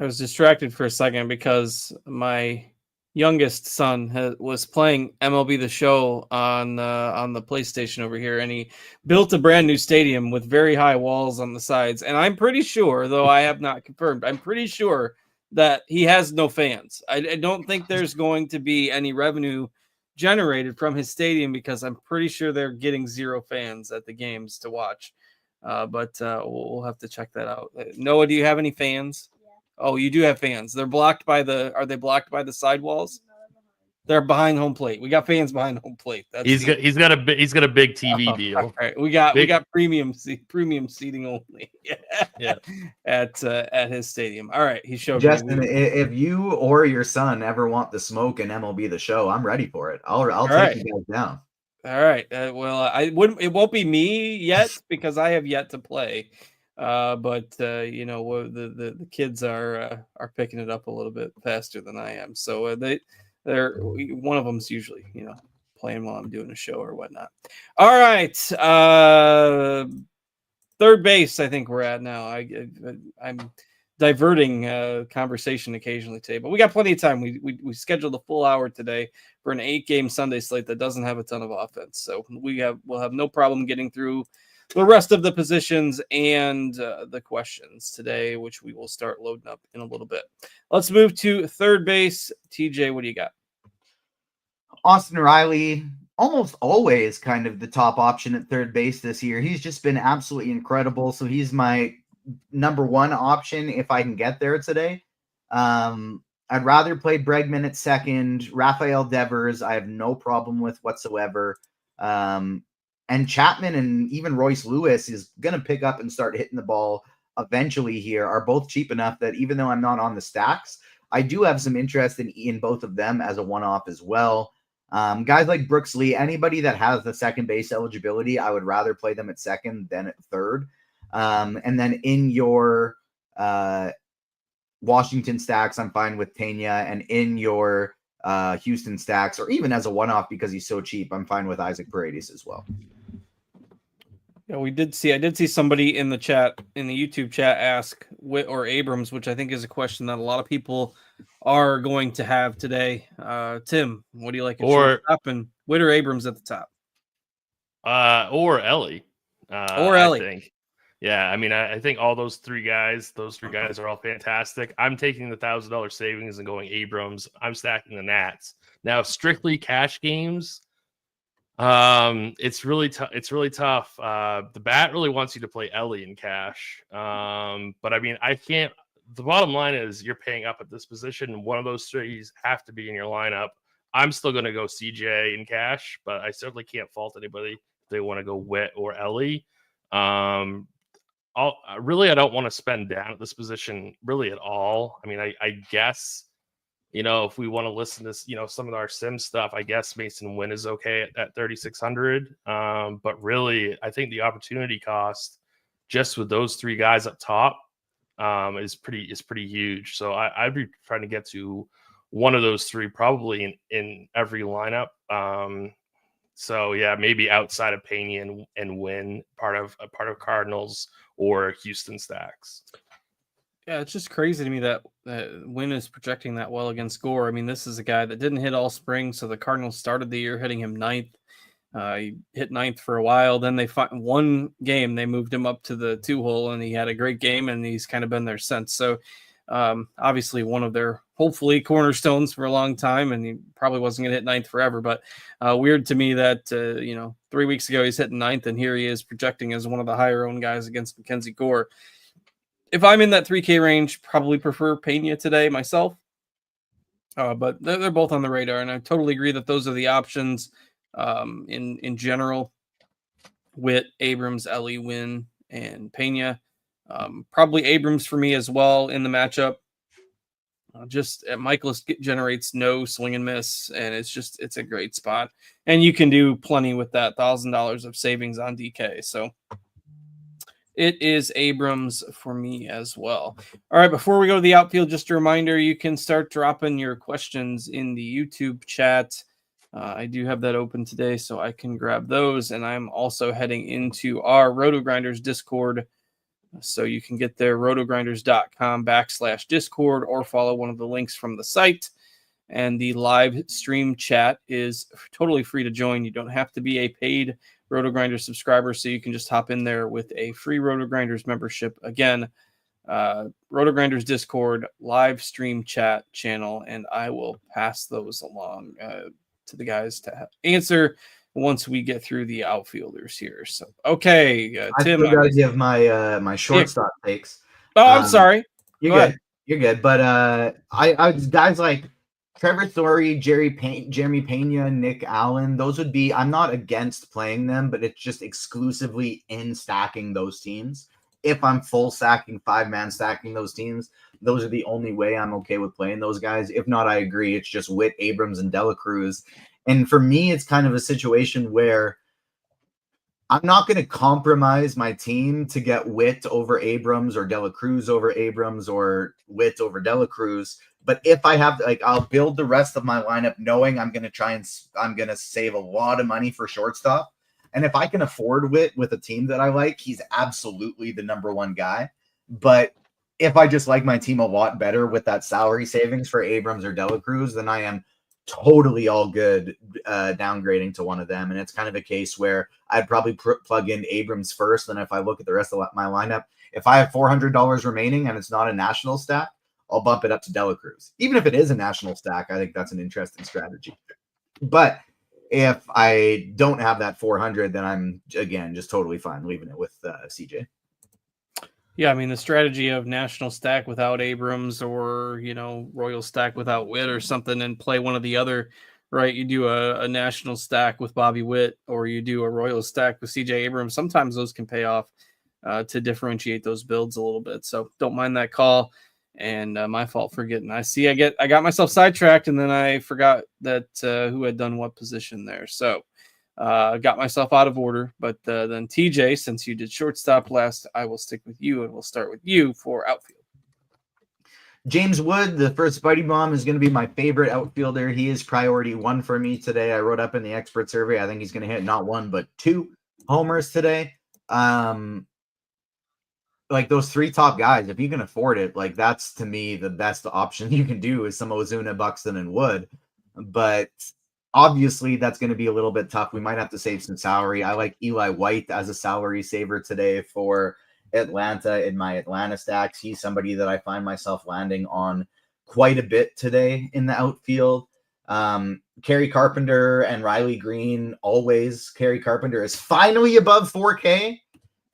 I was distracted for a second because my youngest son was playing MLB The Show on the PlayStation over here, and he built a brand new stadium with very high walls on the sides. And I'm pretty sure, though I have not confirmed, I'm pretty sure that he has no fans. I don't think there's going to be any revenue generated from his stadium because I'm pretty sure they're getting 0 fans at the games to watch. But we'll have to check that out. Noah, do you have any fans? Yeah. Oh, you do have fans. They're blocked by are they blocked by the sidewalls? No, they're behind home plate. We got fans behind home plate. He's got a big TV deal. All right, we got premium seating only. Yeah. At his stadium. All right, he showed Justin, me. if you or your son ever want the smoke in MLB The Show, I'm ready for it. I'll take right. you guys down. All right. Well, it won't be me yet because I have yet to play. But the kids are picking it up a little bit faster than I am. So they're one of them's usually, playing while I'm doing a show or whatnot. All right. Third base, I think we're at now. I'm diverting conversation occasionally today, but we got plenty of time. We scheduled a full hour today for an 8-game Sunday slate that doesn't have a ton of offense, so we'll have no problem getting through the rest of the positions and the questions today, which we will start loading up in a little bit. Let's move to third base. TJ, what do you got? Austin Riley, almost always kind of the top option at third base this year. He's just been absolutely incredible. So he's my number one option if I can get there today. I'd rather play Bregman at second. Rafael Devers, I have no problem with whatsoever. And Chapman and even Royce Lewis is going to pick up and start hitting the ball eventually here, are both cheap enough that even though I'm not on the stacks, I do have some interest in both of them as a one-off as well. Guys like Brooks Lee, anybody that has the second base eligibility, I would rather play them at second than at third. And then in your Washington stacks, I'm fine with Pena. And in your Houston stacks, or even as a one-off because he's so cheap, I'm fine with Isaac Paredes as well. Yeah, I did see somebody in the chat, in the YouTube chat, ask Witt or Abrams, which I think is a question that a lot of people are going to have today. Tim, what do you like at shortstop, and Witt or Abrams at the top? Or Ellie. Or Ellie. I think. Yeah, I mean, I think all those three guys are all fantastic. I'm taking the $1,000 savings and going Abrams. I'm stacking the Nats. Now, strictly cash games, it's really tough. It's really tough. The bat really wants you to play Ellie in cash. But I mean, I can't. The bottom line is you're paying up at this position. One of those threes have to be in your lineup. I'm still going to go CJ in cash, but I certainly can't fault anybody if they want to go Witt or Ellie. I don't want to spend down at this position really at all. I mean, I guess, if we want to listen to, some of our sim stuff, I guess Mason Wynn is okay at 3,600. But really, I think the opportunity cost just with those three guys up top is pretty huge. So I'd be trying to get to one of those three probably in every lineup. So yeah, maybe outside of Pena and Wynn, part of Cardinals or Houston stacks. Yeah, it's just crazy to me that Wynn is projecting that well against Gore. I mean, this is a guy that didn't hit all spring, so the Cardinals started the year hitting him ninth. He hit ninth for a while. Then they fought one game. They moved him up to the 2-hole, and he had a great game, and he's kind of been there since. So obviously one of their hopefully cornerstones for a long time, and he probably wasn't going to hit ninth forever. But weird to me that 3 weeks ago he's hitting ninth, and here he is projecting as one of the higher owned guys against Mackenzie Gore. If I'm in that 3K range, probably prefer Pena today myself. But they're both on the radar, and I totally agree that those are the options in general. Witt, Abrams, Ellie, Wynn, and Pena. Probably Abrams for me as well in the matchup. Michaelis generates no swing and miss, and it's a great spot. And you can do plenty with that $1,000 of savings on DK. So it is Abrams for me as well. All right, before we go to the outfield, just a reminder, you can start dropping your questions in the YouTube chat. I do have that open today, so I can grab those. And I'm also heading into our RotoGrinders Discord. So you can get there, rotogrinders.com/Discord, or follow one of the links from the site. And the live stream chat is totally free to join. You don't have to be a paid RotoGrinders subscriber, so you can just hop in there with a free RotoGrinders membership. Again, RotoGrinders Discord live stream chat channel, and I will pass those along to the guys to answer once we get through the outfielders here. So, okay, Tim. I still gotta give my shortstop takes. Oh, I'm sorry. You're good. You're good. But I guys like Trevor Story, Jeremy Pena, Nick Allen. Those would be. I'm not against playing them, but it's just exclusively in stacking those teams. If I'm full stacking, 5-man stacking those teams, those are the only way I'm okay with playing those guys. If not, I agree. It's just Witt, Abrams, and Dela Cruz. And for me, it's kind of a situation where I'm not going to compromise my team to get Witt over Abrams or Dela Cruz over Abrams or Witt over Dela Cruz. But if I have, I'll build the rest of my lineup knowing I'm going to save a lot of money for shortstop. And if I can afford Witt with a team that I like, he's absolutely the number one guy. But if I just like my team a lot better with that salary savings for Abrams or Dela Cruz, then I am totally all good downgrading to one of them. And it's kind of a case where I'd probably plug in Abrams first. And if I look at the rest of my lineup, if I have $400 remaining and it's not a national stack, I'll bump it up to Dela Cruz. Even if it is a national stack, I think that's an interesting strategy. But if I don't have that 400, then I'm, again, just totally fine leaving it with CJ. Yeah, I mean, the strategy of national stack without Abrams or, Royal stack without Witt or something and play one of the other, right? You do a national stack with Bobby Witt or you do a Royal stack with CJ Abrams. Sometimes those can pay off to differentiate those builds a little bit. So don't mind that call. And my fault for getting. I got myself sidetracked and then I forgot that who had done what position there. So got myself out of order. But then TJ, since you did shortstop last, I will stick with you and we'll start with you for outfield. James Wood, the first Spidey Bomb, is going to be my favorite outfielder. He is priority 1 for me today. I wrote up in the expert survey. I think he's going to hit not 1 but 2 homers today. Like those 3 top guys, if you can afford it, that's to me the best option you can do is some Ozuna, Buxton, and Wood. But obviously that's going to be a little bit tough. We might have to save some salary. I like Eli White as a salary saver today for Atlanta in my Atlanta stacks. He's somebody that I find myself landing on quite a bit today in the outfield. Kerry Carpenter and Riley Green, always. Kerry Carpenter is finally above 4K.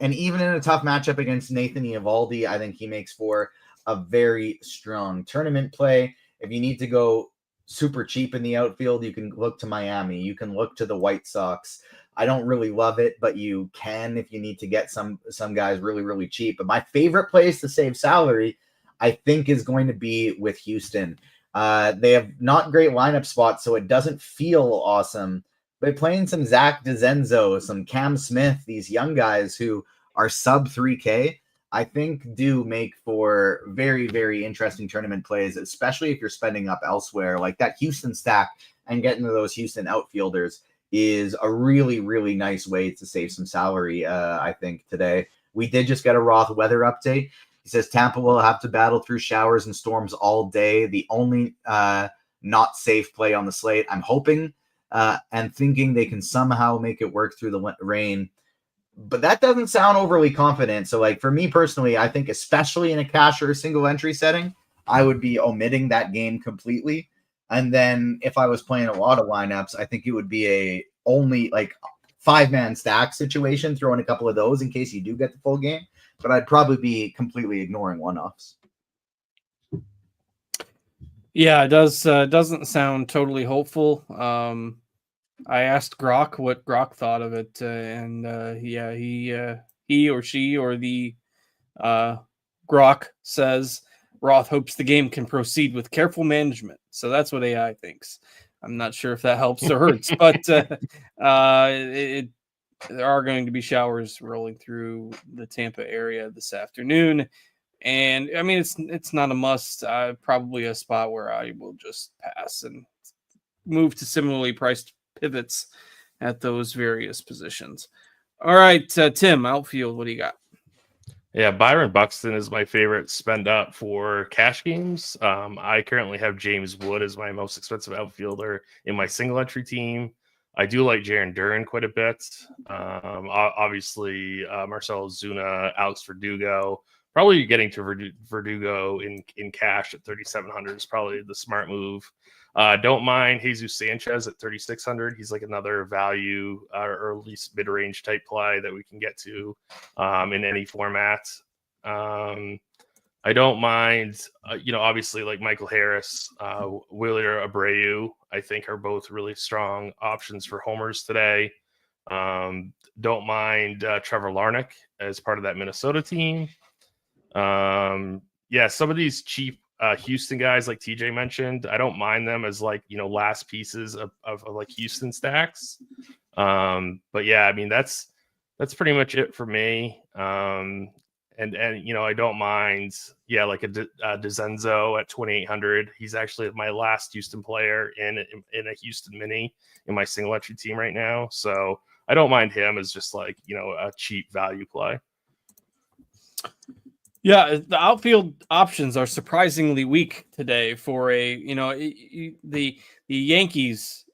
And even in a tough matchup against Nathan Eovaldi, I think he makes for a very strong tournament play. If you need to go super cheap in the outfield, you can look to Miami. You can look to the White Sox. I don't really love it, but you can if you need to get some guys really, really cheap. But my favorite place to save salary, I think, is going to be with Houston. They have not great lineup spots, so it doesn't feel awesome. But playing some Zach DeZenzo, some Cam Smith, these young guys who are sub 3K, I think do make for very, very interesting tournament plays, especially if you're spending up elsewhere. Like that Houston stack and getting to those Houston outfielders is a really, really nice way to save some salary, I think, today. We did just get a Roth weather update. He says Tampa will have to battle through showers and storms all day. The only not safe play on the slate. I'm hoping and thinking they can somehow make it work through the rain. But that doesn't sound overly confident. So, for me personally, I think especially in a cash or a single entry setting, I would be omitting that game completely. And then if I was playing a lot of lineups, I think it would be a only 5-man stack situation, throwing a couple of those in case you do get the full game. But I'd probably be completely ignoring one-offs. Yeah, it doesn't sound totally hopeful. I asked Grok what Grok thought of it, and he he or she or the Grok says Roth hopes the game can proceed with careful management. So that's what AI thinks. I'm not sure if that helps or hurts, but there are going to be showers rolling through the Tampa area this afternoon. And I mean, it's not a must. Probably a spot where I will just pass and move to similarly priced pivots at those various positions. All right, Tim, outfield, what do you got? Yeah, Byron Buxton is my favorite spend up for cash games. I currently have James Wood as my most expensive outfielder in my single entry team. I do like Jaron Duran quite a bit. Obviously, Marcelo Zuna, Alex Verdugo. Probably getting to Verdugo in cash at 3,700 is probably the smart move. Don't mind Jesus Sanchez at 3,600. He's like another value or at least mid-range type play that we can get to in any format. I don't mind, obviously like Michael Harris, Wheeler Abreu, I think are both really strong options for homers today. Don't mind Trevor Larnach as part of that Minnesota team. Some of these cheap Houston guys like TJ mentioned, I don't mind them as like, last pieces of like Houston stacks. But yeah, I mean, that's pretty much it for me. And I don't mind, like a DeZenzo at 2,800. He's actually my last Houston player in a Houston mini in my single entry team right now. So I don't mind him as just like, a cheap value play. Yeah, the outfield options are surprisingly weak today for the Yankees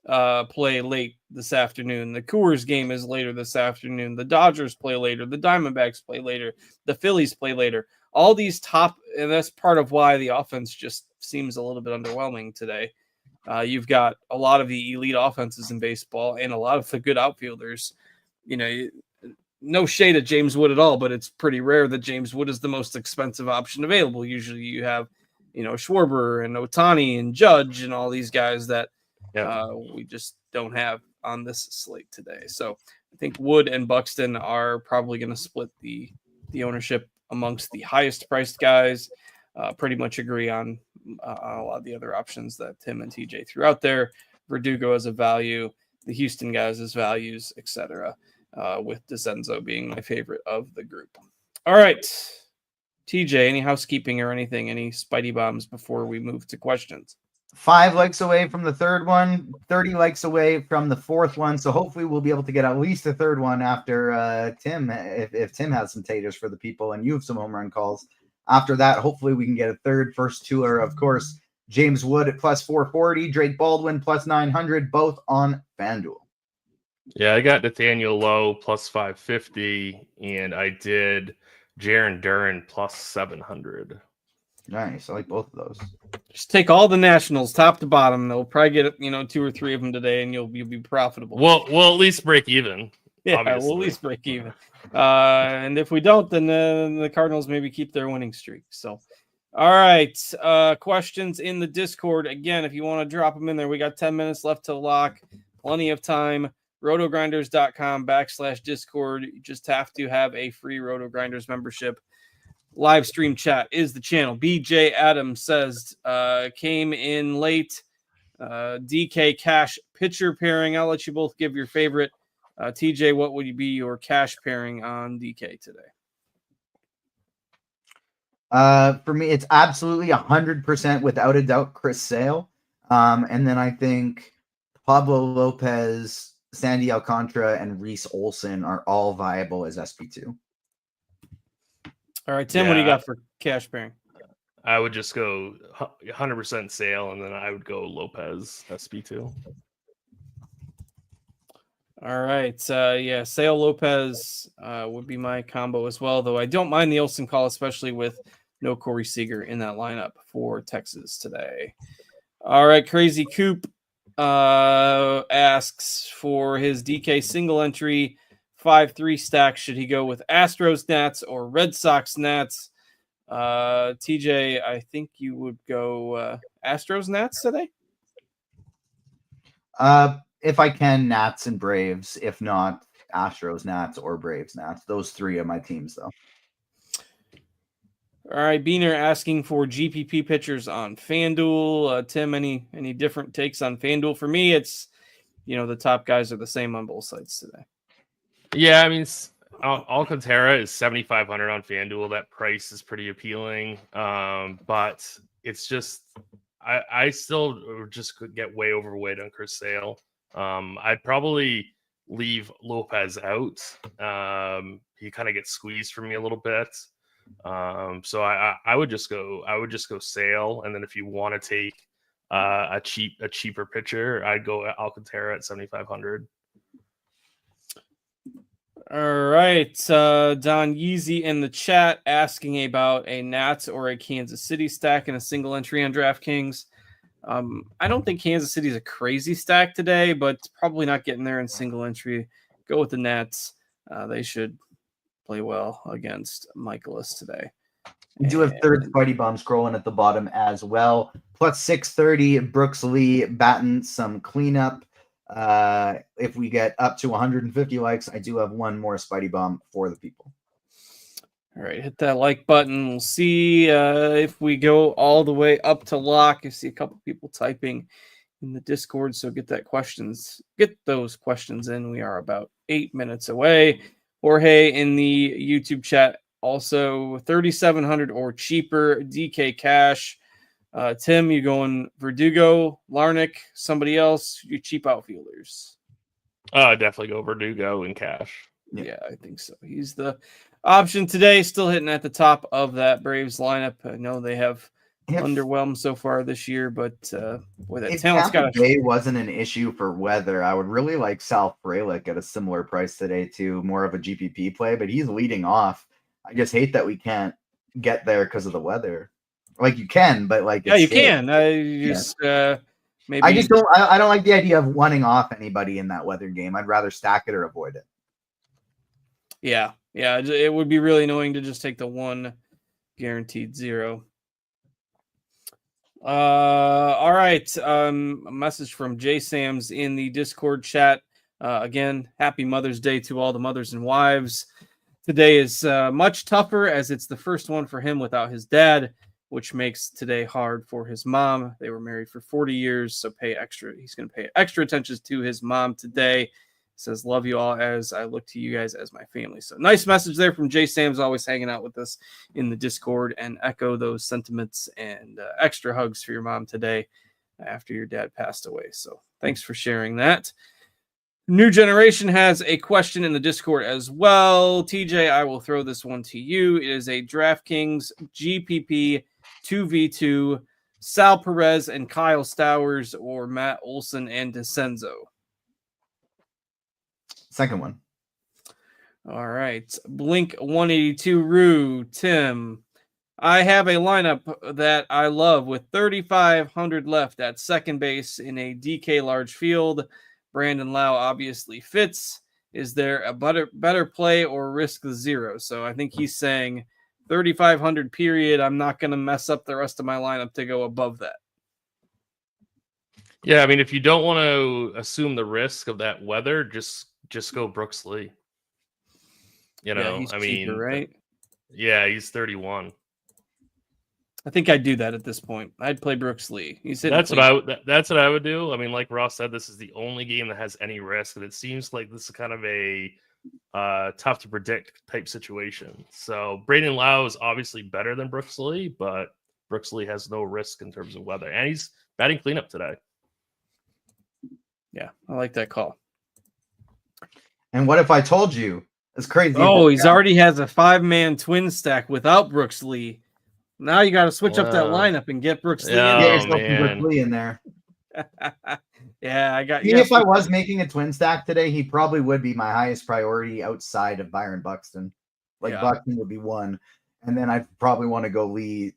play late this afternoon. The Coors game is later this afternoon. The Dodgers play later. The Diamondbacks play later. The Phillies play later. All these and that's part of why the offense just seems a little bit underwhelming today. You've got a lot of the elite offenses in baseball and a lot of the good outfielders. No shade at James Wood at all, but it's pretty rare that James Wood is the most expensive option available. Usually you have, Schwarber and Ohtani and Judge and all these guys that we just don't have on this slate today. So I think Wood and Buxton are probably going to split the ownership amongst the highest priced guys. Pretty much agree on a lot of the other options that Tim and TJ threw out there. Verdugo as a value, the Houston guys as values, etc. With DeZenzo being my favorite of the group. All right, TJ, any housekeeping or anything, any Spidey bombs before we move to questions? 5 likes away from the third one, 30 likes away from the fourth one. So hopefully we'll be able to get at least a third one after Tim, if Tim has some taters for the people and you have some home run calls. After that, hopefully we can get a third. First two are, of course, James Wood at plus 440, Drake Baldwin plus 900, both on FanDuel. Yeah, I got Nathaniel Lowe plus 550, and I did Jaron Duran plus 700. Nice. I like both of those. Just take all the Nationals top to bottom. They'll probably get 2 or 3 of them today, and you'll be profitable. We'll at least break even. Yeah, obviously. we'll at least break even. And if we don't, then the Cardinals maybe keep their winning streak. So, all right. Questions in the Discord. Again, if you want to drop them in there, we got 10 minutes left to lock. Plenty of time. RotoGrinders.com/Discord. You just have to have a free RotoGrinders membership. Live stream chat is the channel. BJ Adams says, came in late. DK cash pitcher pairing. I'll let you both give your favorite. TJ, what would be your cash pairing on DK today? For me, it's absolutely 100% without a doubt Chris Sale. And then I think Pablo Lopez, Sandy Alcantara, and Reese Olson are all viable as SP2. All right, Tim, what do you got for cash pairing? I would just go 100% Sale, and then I would go Lopez SP2. All right. Sale Lopez would be my combo as well, though I don't mind the Olsen call, especially with no Corey Seager in that lineup for Texas today. All right. Crazy Coop asks for his DK single entry 5-3 stack. Should he go with Astros Nats or Red Sox Nats? TJ, I think you would go Astros Nats today. If I can, Nats and Braves. If not, Astros, Nats, or Braves, Nats. Those three are my teams, though. All right, Beaner asking for GPP pitchers on FanDuel. Tim, any different takes on FanDuel? For me, it's the top guys are the same on both sites today. Yeah, I mean, Alcantara is 7,500 on FanDuel. That price is pretty appealing, but it's just I still just could get way overweight on Chris Sale. I'd probably leave Lopez out. He kind of gets squeezed for me a little bit. So I would just go Sale, and then if you want to take a cheaper pitcher, I'd go Alcantara at 7,500. All right, Don Yeezy in the chat asking about a Nats or a Kansas City stack in a single entry on DraftKings. I don't think Kansas City is a crazy stack today, but probably not getting there in single entry. Go with the Nats. They should play well against Michaelis today. We do have third Spidey Bomb scrolling at the bottom as well. Plus 630, Brooks Lee batting some cleanup. If we get up to 150 likes, I do have one more Spidey Bomb for the people. All right, hit that like button. We'll see if we go all the way up to lock. I see a couple people typing in the Discord, so get those questions in. We are about 8 minutes away. Jorge in the YouTube chat also 3,700 or cheaper DK cash. Tim, you going Verdugo, Larnick, somebody else? You cheap outfielders. Definitely go Verdugo in cash. Yeah, I think so. He's the option today, still hitting at the top of that Braves lineup. I know they have underwhelmed so far this year, but boy, that talent's got Bay wasn't an issue for weather. I would really like Sal Frelick at a similar price today to more of a GPP play, but he's leading off. I just hate that we can't get there because of the weather. Like you can, but like you can. Maybe I just don't. I don't like the idea of wanting off anybody in that weather game. I'd rather stack it or avoid it. Yeah, it would be really annoying to just take the one guaranteed 0. All right. A message from Jay Sams in the Discord chat. Again, happy Mother's Day to all the mothers and wives. Today is much tougher as it's the first one for him without his dad, which makes today hard for his mom. They were married for 40 years, so he's going to pay extra attention to his mom today. Says, love you all as I look to you guys as my family. So nice message there from Jay Sam's, always hanging out with us in the Discord, and echo those sentiments and extra hugs for your mom today after your dad passed away. So thanks for sharing that. New Generation has a question in the Discord as well. TJ, I will throw this one to you. It is a DraftKings GPP 2v2, Sal Perez and Kyle Stowers, or Matt Olson and DeCenzo. Second one. All right. Blink 182 Rue, Tim. I have a lineup that I love with 3,500 left at second base in a DK large field. Brandon Lau obviously fits. Is there a better play or risk the 0? So I think he's saying 3,500 period. I'm not going to mess up the rest of my lineup to go above that. Yeah, I mean, if you don't want to assume the risk of that weather, just go Brooks Lee. He's cheaper, right? Yeah, he's 31. I think I'd do that at this point. I'd play Brooks Lee. That's what I would do. I mean, like Ross said, this is the only game that has any risk, and it seems like this is kind of a tough to predict type situation. So Brandon Lau is obviously better than Brooks Lee, but Brooks Lee has no risk in terms of weather, and he's batting cleanup today. Yeah, I like that call. And what if I told you? It's crazy. Oh, he's already has a 5-man twin stack without Brooks Lee. Now you got to switch up that lineup and get Brooks Lee in there. Get Brooks Lee in there. Yeah, I got. If I was making a twin stack today, he probably would be my highest priority outside of Byron Buxton. Buxton would be one, and then I'd probably want to go Lee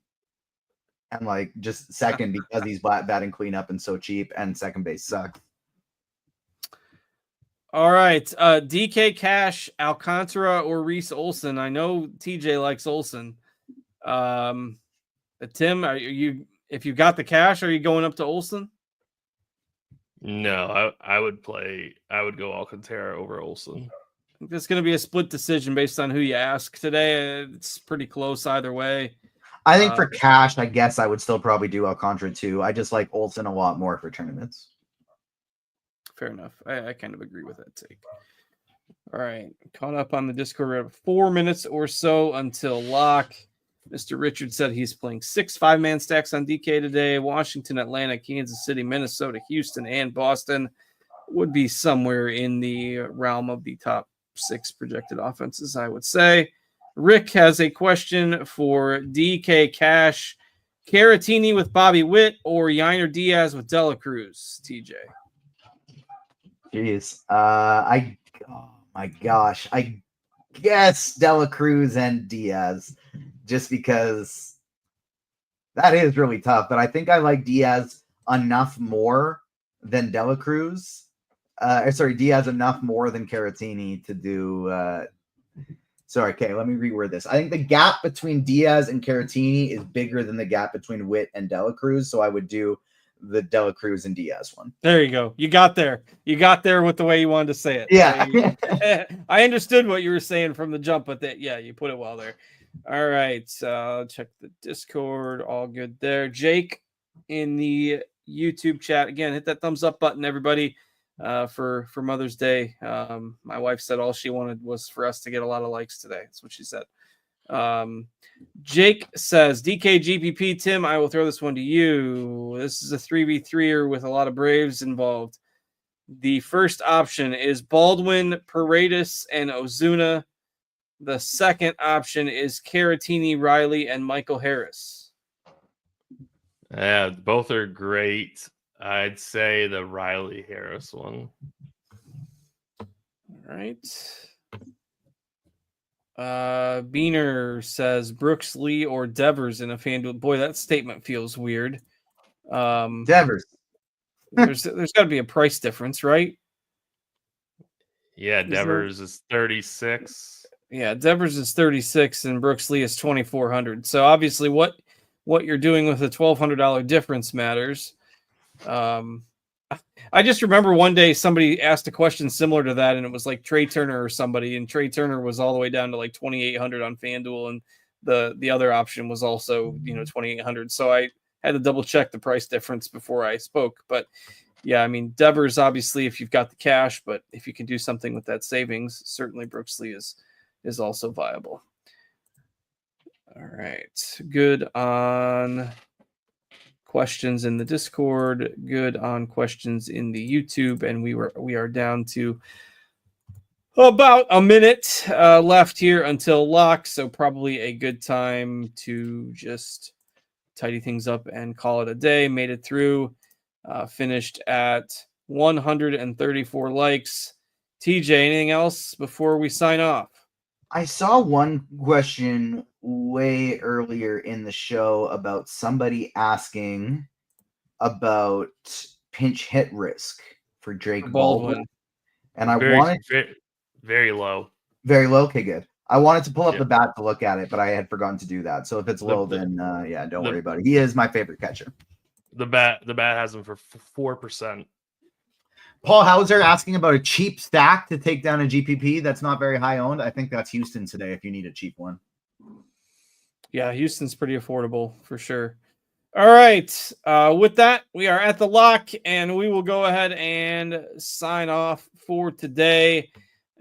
and just second because he's batting cleanup and so cheap, and second base sucks. All right, DK Cash, Alcantara, or Reese Olson. I know TJ likes Olson. Tim, if you got the cash, are you going up to Olson? No, I would go Alcantara over Olson. think there's going to be a split decision based on who you ask today. It's pretty close either way. I think for cash, I guess I would still probably do Alcantara too. I just like Olsen a lot more for tournaments. Fair enough. I kind of agree with that take. All right. Caught up on the Discord. We have 4 minutes or so until lock. Mr. Richard said he's playing 6 5-man stacks on DK today. Washington, Atlanta, Kansas City, Minnesota, Houston, and Boston would be somewhere in the realm of the top 6 projected offenses, I would say. Rick has a question for DK Cash. Caratini with Bobby Witt or Yiner Diaz with Dela Cruz, TJ? Jeez. Oh my gosh. I guess Dela Cruz and Diaz, just because that is really tough. But I think I like Diaz enough more than Dela Cruz. Diaz enough more than Caratini to do. Okay, let me reword this. I think the gap between Diaz and Caratini is bigger than the gap between Witt and Dela Cruz. So I would do the Dela Cruz and Diaz one. There you go. You got there. You got there with the way you wanted to say it. Yeah. I understood what you were saying from the jump, but you put it well there. All right. Check the Discord. All good there. Jake in the YouTube chat. Again, hit that thumbs up button, everybody, for Mother's Day. My wife said all she wanted was for us to get a lot of likes today. That's what she said. Jake says, DK GPP, Tim, I will throw this one to you. This is a 3v3er with a lot of Braves involved. The first option is Baldwin, Paredes, and Ozuna. The second option is Caratini, Riley, and Michael Harris. Yeah, both are great. I'd say the Riley Harris one. All right. Beaner says Brooks, Lee, or Devers in a FanDuel. Boy, that statement feels weird. Devers. There's got to be a price difference, right? Yeah, Devers is 36. Yeah, Devers is 36 and Brooks Lee is 2,400. So obviously, what you're doing with a $1,200 difference matters. I just remember one day somebody asked a question similar to that, and it was like Trey Turner or somebody, and Trey Turner was all the way down to like 2,800 on FanDuel, and the other option was also 2,800. So I had to double check the price difference before I spoke. But yeah, I mean Devers obviously if you've got the cash, but if you can do something with that savings, certainly Brooks Lee is also viable. All right, good on questions in the Discord, good on questions in the YouTube, and we are down to about a minute left here until lock, so probably a good time to just tidy things up and call it a day. Made it through, finished at 134 likes. TJ, anything else before we sign off? I saw one question way earlier in the show about somebody asking about pinch hit risk for Drake Baldwin. And I wanted very low. Very low. Okay, good. I wanted to pull up the bat to look at it, but I had forgotten to do that. So if it's low, then don't worry about it. He is my favorite catcher. The bat has him for 4%. Paul Hauser asking about a cheap stack to take down a GPP that's not very high owned. I think that's Houston today if you need a cheap one. Yeah, Houston's pretty affordable for sure. All right. With that, we are at the lock, and we will go ahead and sign off for today.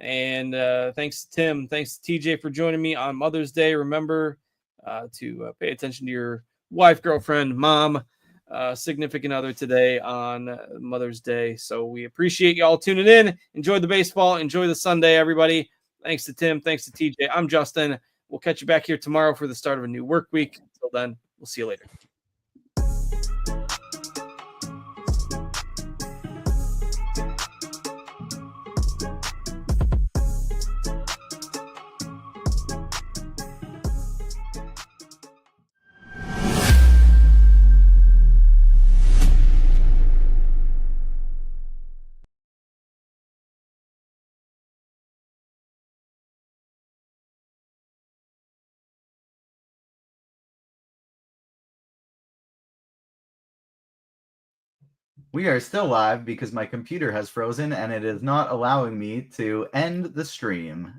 And thanks to Tim, thanks to TJ for joining me on Mother's Day. Remember to pay attention to your wife, girlfriend, mom, significant other today on Mother's Day. So we appreciate you all tuning in. Enjoy the baseball. Enjoy the Sunday, everybody. Thanks to Tim. Thanks to TJ. I'm Justin. We'll catch you back here tomorrow for the start of a new work week. Until then, we'll see you later. We are still live because my computer has frozen and it is not allowing me to end the stream.